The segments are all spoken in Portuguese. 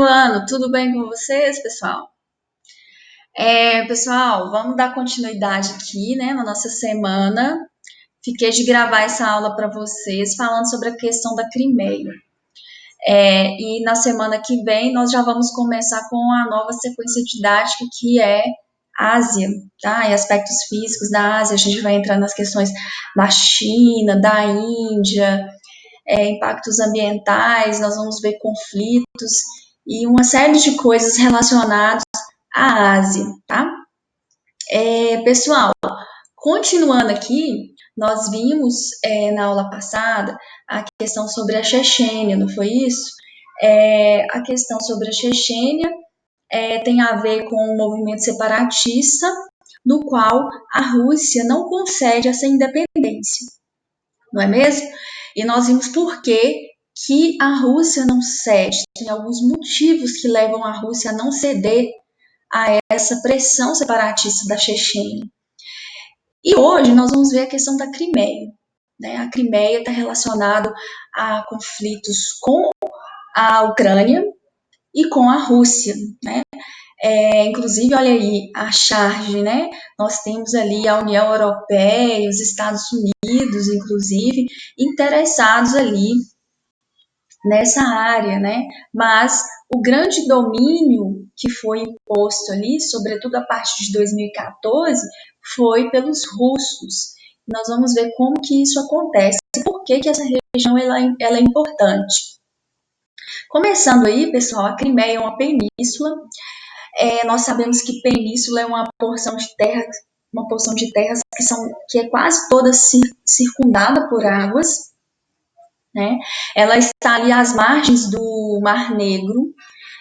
Ano, tudo bem com vocês, pessoal? Pessoal, vamos dar continuidade aqui, né, na nossa semana. Fiquei de gravar essa aula para vocês, falando sobre a questão da Crimeia. E na semana que vem nós já vamos começar com a nova sequência didática que é Ásia, tá? E aspectos físicos da Ásia. A gente vai entrar nas questões da China, da Índia, impactos ambientais, nós vamos ver conflitos e uma série de coisas relacionadas à Ásia, tá? Pessoal, continuando aqui, nós vimos na aula passada a questão sobre a Chechênia, não foi isso? A questão sobre a Chechênia tem a ver com um movimento separatista, no qual a Rússia não concede essa independência, não é mesmo? E nós vimos por que a Rússia não cede. Tem alguns motivos que levam a Rússia a não ceder a essa pressão separatista da Chechênia. E hoje nós vamos ver a questão da Crimeia. Né? A Crimeia está relacionada a conflitos com a Ucrânia e com a Rússia. Né? Inclusive, olha aí, a charge, né? Nós temos ali a União Europeia, os Estados Unidos, inclusive, interessados ali nessa área, né? Mas o grande domínio que foi imposto ali, sobretudo a partir de 2014, foi pelos russos. Nós vamos ver como que isso acontece e por que essa região ela é importante. Começando aí, pessoal, a Crimeia é uma península. Nós sabemos que península é uma porção de terras que é quase toda circundada por águas. Né? Ela está ali às margens do Mar Negro,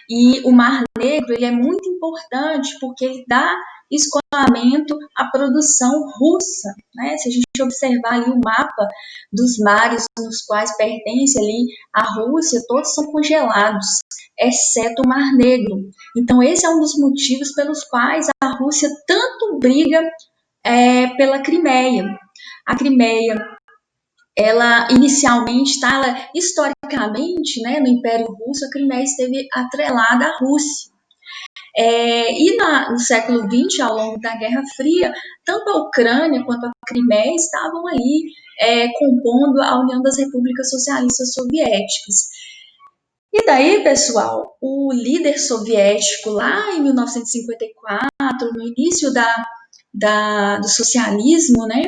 e o Mar Negro ele é muito importante porque ele dá escoamento à produção russa. Né? Se a gente observar ali o mapa dos mares nos quais pertence ali a Rússia, todos são congelados, exceto o Mar Negro. Então esse é um dos motivos pelos quais a Rússia tanto briga pela Crimeia. A Crimeia ela inicialmente, historicamente, né, no Império Russo, a Crimeia esteve atrelada à Rússia. No século XX, ao longo da Guerra Fria, tanto a Ucrânia quanto a Crimeia estavam ali compondo a União das Repúblicas Socialistas Soviéticas. E daí, pessoal, o líder soviético lá em 1954, no início do socialismo, né,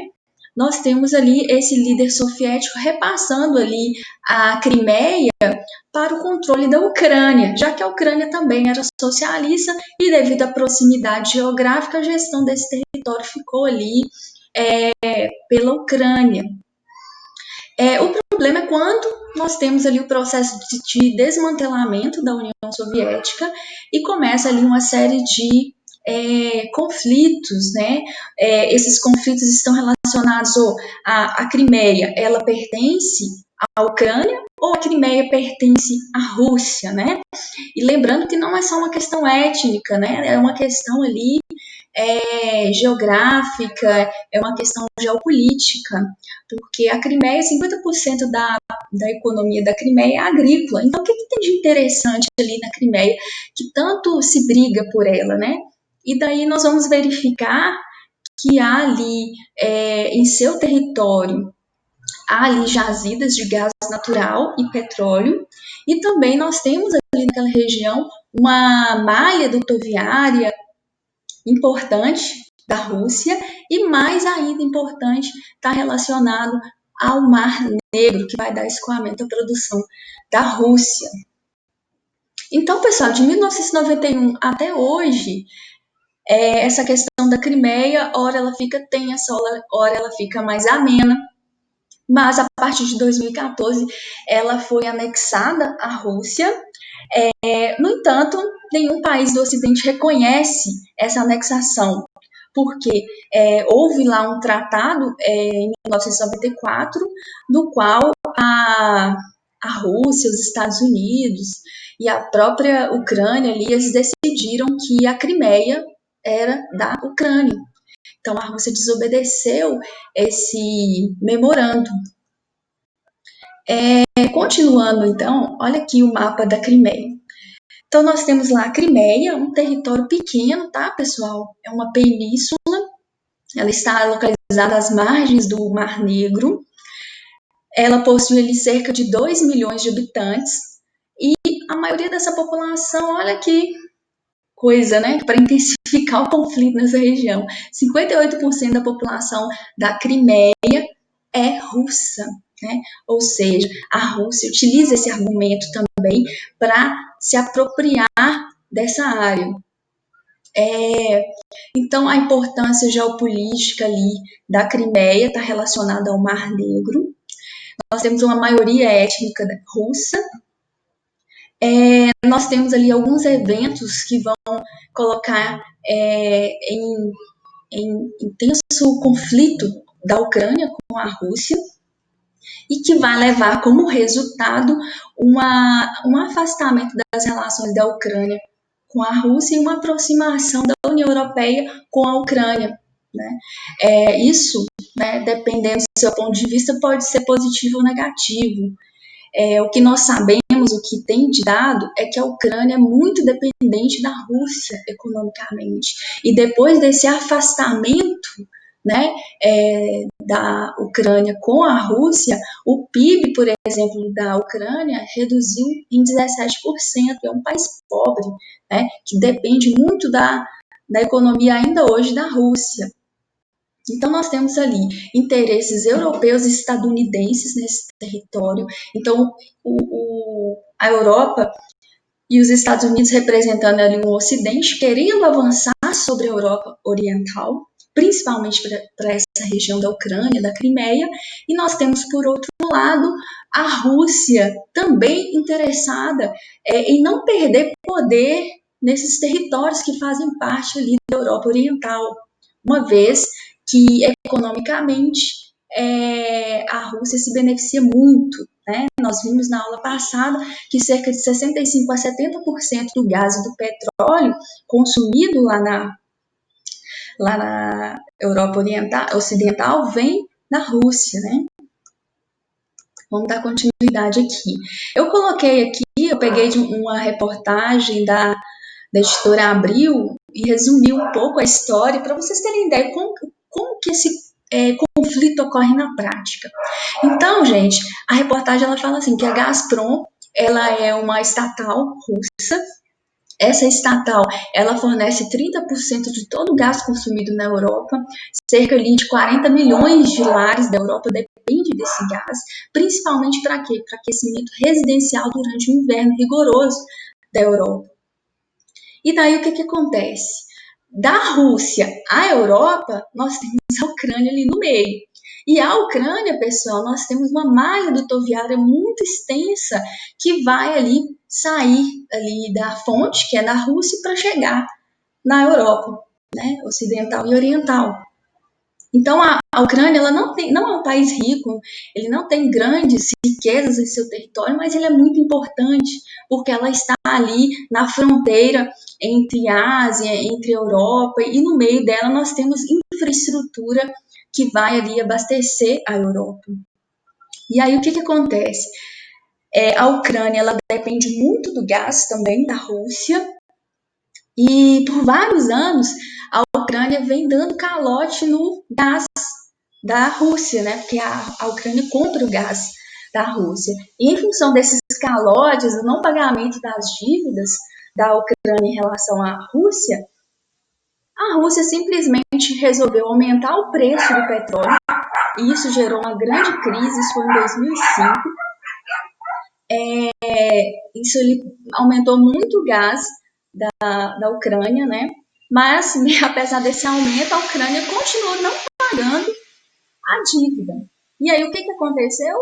nós temos ali esse líder soviético repassando ali a Crimeia para o controle da Ucrânia, já que a Ucrânia também era socialista e devido à proximidade geográfica, a gestão desse território ficou ali pela Ucrânia. O problema é quando nós temos ali o processo de desmantelamento da União Soviética e começa ali uma série de conflitos, né? Esses conflitos estão relacionados à Crimeia, ela pertence à Ucrânia ou a Crimeia pertence à Rússia, né? E lembrando que não é só uma questão étnica, né? É uma questão ali geográfica, é uma questão geopolítica, porque a Crimeia, 50% da economia da Crimeia é agrícola. Então, o que tem de interessante ali na Crimeia que tanto se briga por ela, né? E daí nós vamos verificar que há ali em seu território há ali jazidas de gás natural e petróleo, e também nós temos ali naquela região uma malha rodoviária importante da Rússia, e mais ainda importante está relacionado ao Mar Negro, que vai dar escoamento à produção da Rússia. Então, pessoal, de 1991 até hoje, essa questão da Crimeia, ora ela fica tensa, ora ela fica mais amena, mas a partir de 2014 ela foi anexada à Rússia. No entanto, nenhum país do Ocidente reconhece essa anexação, porque houve lá um tratado em 1994, no qual a Rússia, os Estados Unidos e a própria Ucrânia ali, eles decidiram que a Crimeia era da Ucrânia. Então, a Rússia desobedeceu esse memorando. Continuando, então, olha aqui o mapa da Crimeia. Então, nós temos lá a Crimeia, um território pequeno, tá, pessoal? É uma península, ela está localizada às margens do Mar Negro. Ela possui ali cerca de 2 milhões de habitantes e a maioria dessa população, olha que coisa, né, para intensificar o conflito nessa região. 58% da população da Crimeia é russa, né? Ou seja, a Rússia utiliza esse argumento também para se apropriar dessa área. Então, a importância geopolítica ali da Crimeia está relacionada ao Mar Negro. Nós temos uma maioria étnica russa. Nós temos ali alguns eventos que vão colocar em intenso conflito da Ucrânia com a Rússia e que vai levar como resultado um afastamento das relações da Ucrânia com a Rússia e uma aproximação da União Europeia com a Ucrânia. Né? Isso, né, dependendo do seu ponto de vista, pode ser positivo ou negativo. O que nós sabemos, o que tem de dado, é que a Ucrânia é muito dependente da Rússia economicamente. E depois desse afastamento, né, da Ucrânia com a Rússia, o PIB, por exemplo, da Ucrânia reduziu em 17%. É um país pobre, né, que depende muito da economia ainda hoje da Rússia. Então, nós temos ali interesses europeus e estadunidenses nesse território. Então, a Europa e os Estados Unidos representando ali um Ocidente, querendo avançar sobre a Europa Oriental, principalmente para essa região da Ucrânia, da Crimeia. E nós temos, por outro lado, a Rússia também interessada em não perder poder nesses territórios que fazem parte ali da Europa Oriental, uma vez que economicamente a Rússia se beneficia muito. Né? Nós vimos na aula passada que cerca de 65% a 70% do gás e do petróleo consumido lá na Europa Ocidental vem da Rússia. Né? Vamos dar continuidade aqui. Eu coloquei aqui, eu peguei de uma reportagem da editora Abril e resumi um pouco a história para vocês terem ideia como que esse conflito ocorre na prática. Então, gente, a reportagem ela fala assim que a Gazprom ela é uma estatal russa. Essa estatal ela fornece 30% de todo o gás consumido na Europa. Cerca de 40 milhões de lares da Europa depende desse gás, principalmente para quê? Para aquecimento residencial durante o inverno rigoroso da Europa. E daí o que acontece? Da Rússia à Europa, nós temos a Ucrânia ali no meio. E a Ucrânia, pessoal, nós temos uma malha rodoviária muito extensa que vai ali sair ali da fonte, que é da Rússia, para chegar na Europa, né, ocidental e oriental. Então, a Ucrânia ela não é um país rico, ele não tem grandes riquezas em seu território, mas ele é muito importante, porque ela está ali na fronteira entre a Ásia, entre a Europa, e no meio dela nós temos infraestrutura que vai ali abastecer a Europa. E aí o que acontece? A Ucrânia ela depende muito do gás também da Rússia, e por vários anos a Ucrânia vem dando calote no gás da Rússia, né? Porque a Ucrânia compra o gás da Rússia. E em função desses calotes, do não pagamento das dívidas da Ucrânia em relação à Rússia, a Rússia simplesmente resolveu aumentar o preço do petróleo e isso gerou uma grande crise, isso foi em 2005. Isso aumentou muito o gás da Ucrânia, né? Mas, apesar desse aumento, a Ucrânia continuou não pagando a dívida. E aí, o que aconteceu?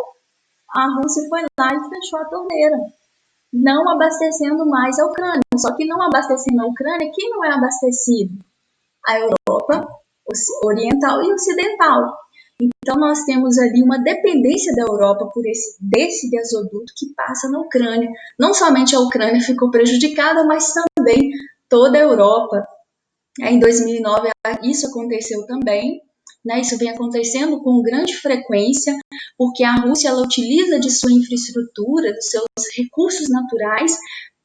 A Rússia foi lá e fechou a torneira, não abastecendo mais a Ucrânia. Só que não abastecendo a Ucrânia, quem não é abastecido? A Europa Oriental e Ocidental. Então, nós temos ali uma dependência da Europa por desse gasoduto que passa na Ucrânia. Não somente a Ucrânia ficou prejudicada, mas também toda a Europa. Em 2009, isso aconteceu também. Né? Isso vem acontecendo com grande frequência, porque a Rússia ela utiliza de sua infraestrutura, dos seus recursos naturais,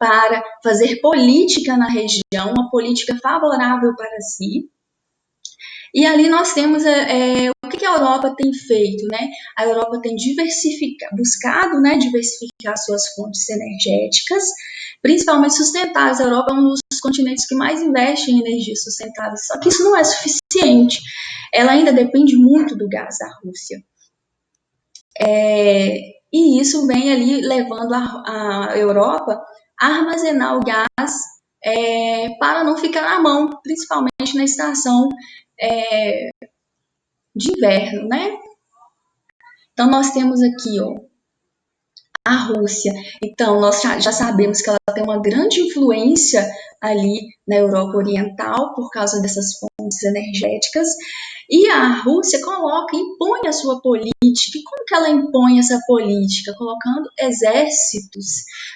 para fazer política na região, uma política favorável para si. E ali nós temos o que a Europa tem feito, né? A Europa tem buscado, né, diversificar suas fontes energéticas, principalmente sustentáveis. A Europa é um dos continentes que mais investe em energias sustentáveis, só que isso não é suficiente. Ela ainda depende muito do gás da Rússia. E isso vem ali levando a Europa a armazenar o gás para não ficar na mão, principalmente na estação de inverno, né? Então, nós temos aqui, ó, a Rússia. Então, nós já sabemos que ela tem uma grande influência ali na Europa Oriental por causa dessas fontes energéticas. E a Rússia impõe a sua política. E como que ela impõe essa política? Colocando exércitos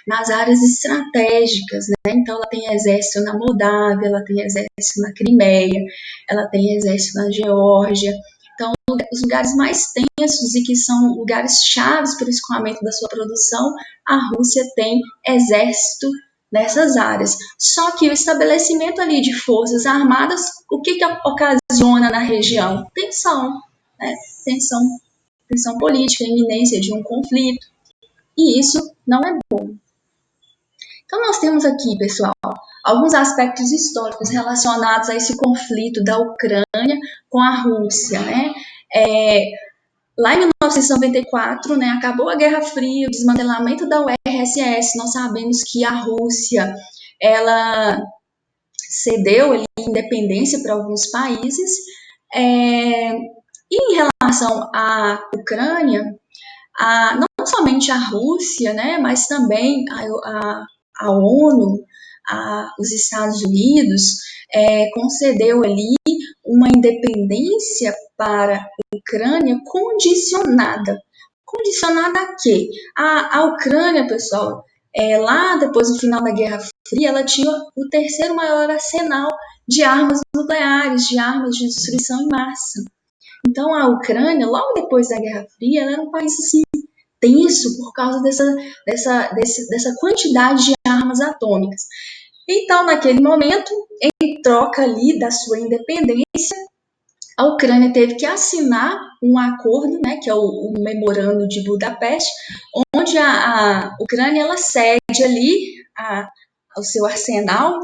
nas áreas estratégicas, né? Então, ela tem exército na Moldávia, ela tem exército na Crimeia, ela tem exército na Geórgia. Então, os lugares mais tensos e que são lugares chaves para o escoamento da sua produção, a Rússia tem exército nessas áreas. Só que o estabelecimento ali de forças armadas, o que ocasiona na região? Tensão, né? Tensão política, iminência de um conflito. E isso não é bom. Então, nós temos aqui, pessoal, alguns aspectos históricos relacionados a esse conflito da Ucrânia com a Rússia, né? Lá em 1994, né, acabou a Guerra Fria, o desmantelamento da URSS. Nós sabemos que a Rússia, ela cedeu ali independência para alguns países. E em relação à Ucrânia, não somente a Rússia, né, mas também a ONU, os Estados Unidos, concedeu ali uma independência para a Ucrânia condicionada. Condicionada a quê? A Ucrânia, pessoal, lá depois do final da Guerra Fria, ela tinha o terceiro maior arsenal de armas nucleares, de armas de destruição em massa. Então, a Ucrânia, logo depois da Guerra Fria, ela era um país assim, tenso por causa dessa quantidade de armas atômicas. Então, naquele momento, em troca ali da sua independência, a Ucrânia teve que assinar um acordo, né, que é o Memorando de Budapeste, onde a Ucrânia ela cede ali o seu arsenal,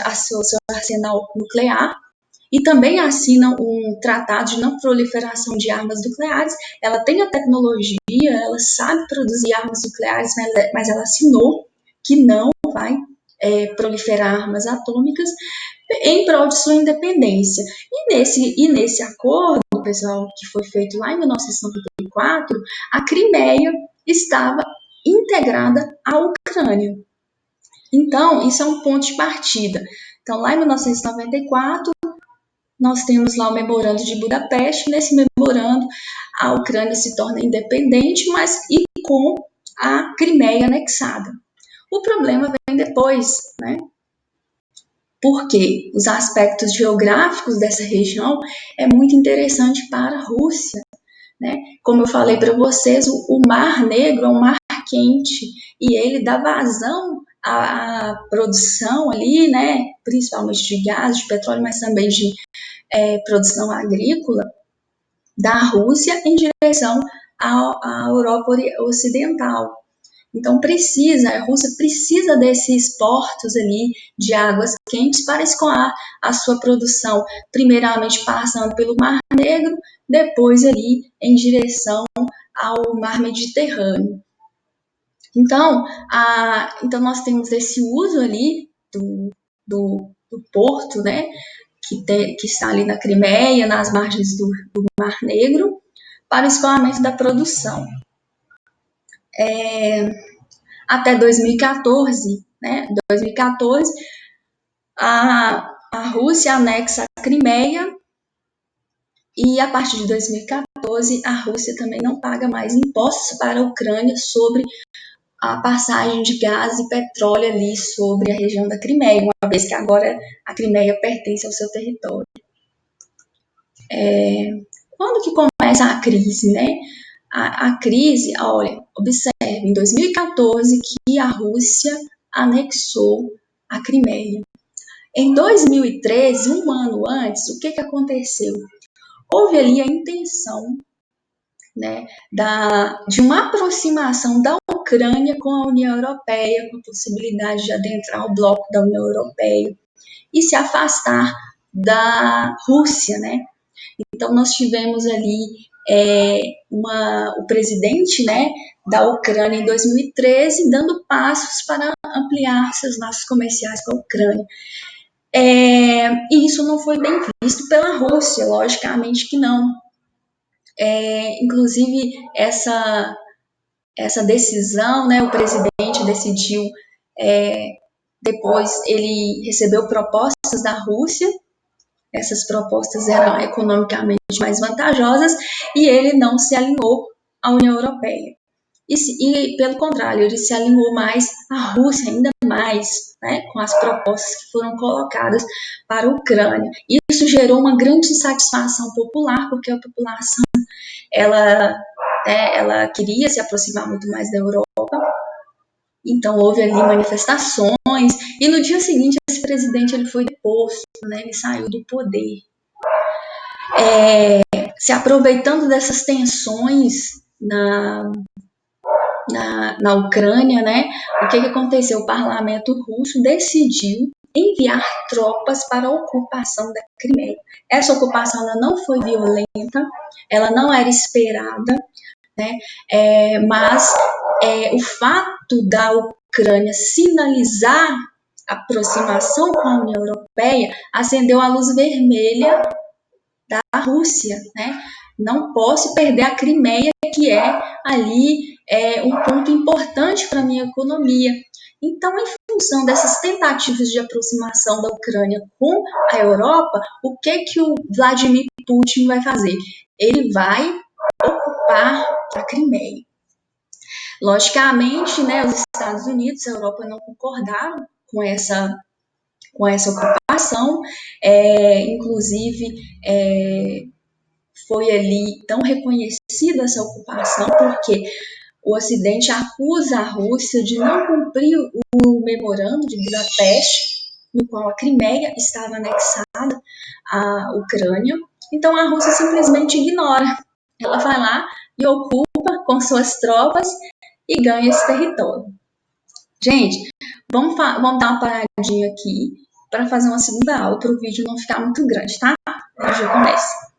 seu arsenal nuclear, e também assina um tratado de não proliferação de armas nucleares. Ela tem a tecnologia, ela sabe produzir armas nucleares, mas ela assinou que não vai proliferar armas atômicas em prol de sua independência. E nesse acordo, pessoal, que foi feito lá em 1994, a Crimeia estava integrada à Ucrânia. Então, isso é um ponto de partida. Então, lá em 1994, nós temos lá o Memorando de Budapeste. Nesse memorando, a Ucrânia se torna independente, mas e com a Crimeia anexada. O problema vem depois, né? Porque os aspectos geográficos dessa região é muito interessante para a Rússia, né? Como eu falei para vocês, o Mar Negro é um mar quente e ele dá vazão à produção ali, né? Principalmente de gás, de petróleo, mas também de produção agrícola da Rússia em direção à Europa Ocidental. Então a Rússia precisa desses portos ali de águas quentes para escoar a sua produção, primeiramente passando pelo Mar Negro, depois ali em direção ao Mar Mediterrâneo. Então nós temos esse uso ali do porto, né, que está ali na Crimeia, nas margens do Mar Negro, para o escoamento da produção. Até 2014, né? 2014, a Rússia anexa a Crimeia e a partir de 2014 a Rússia também não paga mais impostos para a Ucrânia sobre a passagem de gás e petróleo ali sobre a região da Crimeia, uma vez que agora a Crimeia pertence ao seu território. Quando que começa a crise, né? A crise, olha, observe, em 2014 que a Rússia anexou a Crimeia. Em 2013, um ano antes, o que aconteceu? Houve ali a intenção, né, de uma aproximação da Ucrânia com a União Europeia, com a possibilidade de adentrar o bloco da União Europeia e se afastar da Rússia, né? Então nós tivemos ali o presidente, né, da Ucrânia em 2013 dando passos para ampliar seus laços comerciais com a Ucrânia. E isso não foi bem visto pela Rússia, logicamente que não. Inclusive, essa decisão, né, o presidente decidiu, depois ele recebeu propostas da Rússia, essas propostas eram economicamente mais vantajosas e ele não se alinhou à União Europeia. E pelo contrário, ele se alinhou mais à Rússia, ainda mais, né, com as propostas que foram colocadas para a Ucrânia. Isso gerou uma grande insatisfação popular, porque a população ela queria se aproximar muito mais da Europa. Então houve ali manifestações e no dia seguinte esse presidente ele foi deposto, né, ele saiu do poder. Se aproveitando dessas tensões na Ucrânia, né, o que aconteceu? O parlamento russo decidiu enviar tropas para a ocupação da Crimeia. Essa ocupação ela não foi violenta, ela não era esperada, né, mas o fato da Ucrânia sinalizar aproximação com a União Europeia acendeu a luz vermelha da Rússia, né? Não posso perder a Crimeia, que é ali um ponto importante para a minha economia. Então, em função dessas tentativas de aproximação da Ucrânia com a Europa, o que o Vladimir Putin vai fazer? Ele vai ocupar a Crimeia. Logicamente, né, os Estados Unidos, a Europa não concordaram com essa ocupação, inclusive foi ali tão reconhecida essa ocupação porque o Ocidente acusa a Rússia de não cumprir o memorando de Budapeste, no qual a Crimeia estava anexada à Ucrânia. Então a Rússia simplesmente ignora. Ela vai lá e ocupa com suas tropas e ganha esse território. Gente, vamos dar uma paradinha aqui para fazer uma segunda aula para o vídeo não ficar muito grande, tá? A gente já começa.